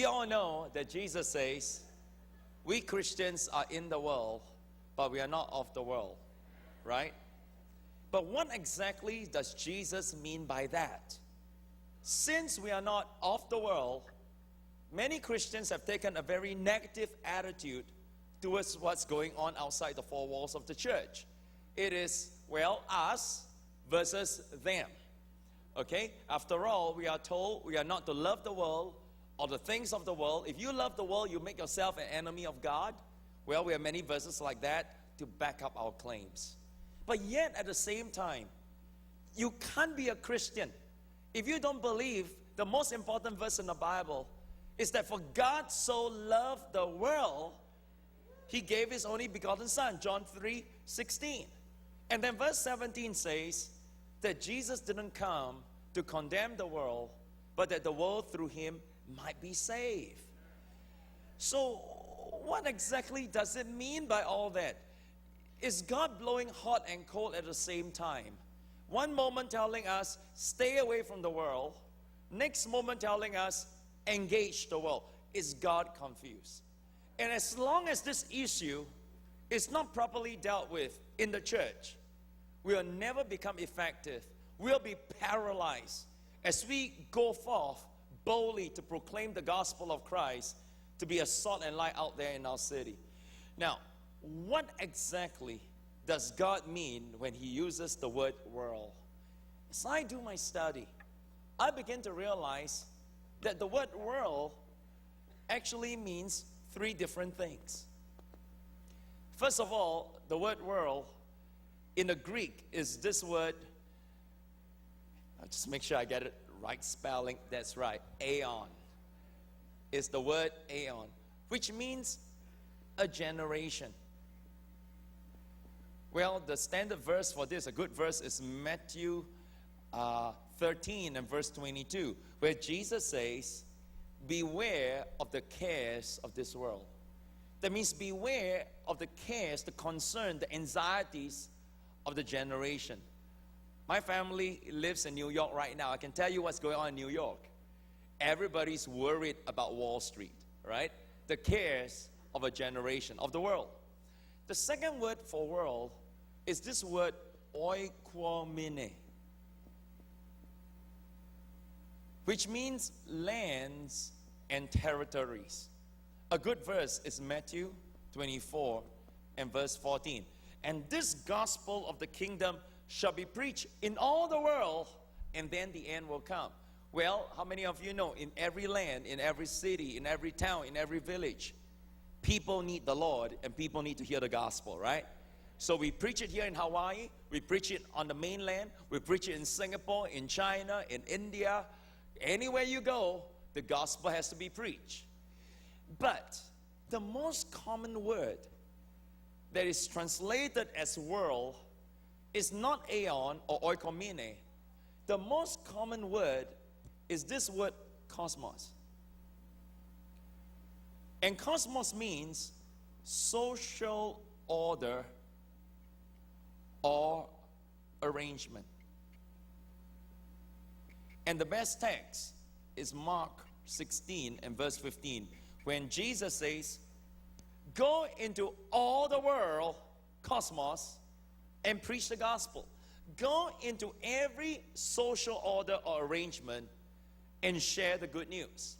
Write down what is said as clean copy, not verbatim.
We all know that Jesus says, we Christians are in the world, but we are not of the world, right? But what exactly does Jesus mean by that? Since we are not of the world, many Christians have taken a very negative attitude towards what's going on outside the four walls of the church. It is, well, us versus them. Okay? After all, we are told we are not to love the world or the things of the world. If you love the world, you make yourself an enemy of God. Well, we have many verses like that to back up our claims. But yet, at the same time, you can't be a Christian if you don't believe the most important verse in the Bible is that for God so loved the world, He gave His only begotten Son, John 3:16. And then verse 17 says that Jesus didn't come to condemn the world, but that the world through Him might be saved. So what exactly does it mean by all that? Is God blowing hot and cold at the same time? One moment telling us, stay away from the world. Next moment telling us, engage the world. Is God confused? And as long as this issue is not properly dealt with in the church, we will never become effective. We'll be paralyzed as we go forth boldly to proclaim the gospel of Christ, to be a salt and light out there in our city. Now, what exactly does God mean when He uses the word world? As I do my study, I begin to realize that the word world actually means three different things. First of all, the word world in the Greek is this word, I'll just make sure I get it right spelling, that's right, aeon. It's the word aeon, which means a generation. Well, the standard verse for this, a good verse, is Matthew 13 and verse 22, where Jesus says, beware of the cares of this world. That means beware of the cares, the concern, the anxieties of the generation. My family lives in New York right now. I can tell you what's going on in New York. Everybody's worried about Wall Street, right? The cares of a generation, of the world. The second word for world is this word oikoumene, which means lands and territories. A good verse is Matthew 24 and verse 14. And this gospel of the kingdom shall be preached in all the world, and then the end will come. Well, how many of you know in every land, in every city, in every town, in every village, people need the Lord and people need to hear the gospel, right? So we preach it here in Hawaii, we preach it on the mainland, we preach it in Singapore, in China, in India. Anywhere you go, the gospel has to be preached. But the most common word that is translated as world is not aeon or oikoumene. The most common word is this word cosmos. And cosmos means social order or arrangement. And the best text is Mark 16 and verse 15, when Jesus says, go into all the world, cosmos, and preach the gospel. Go into every social order or arrangement and share the good news.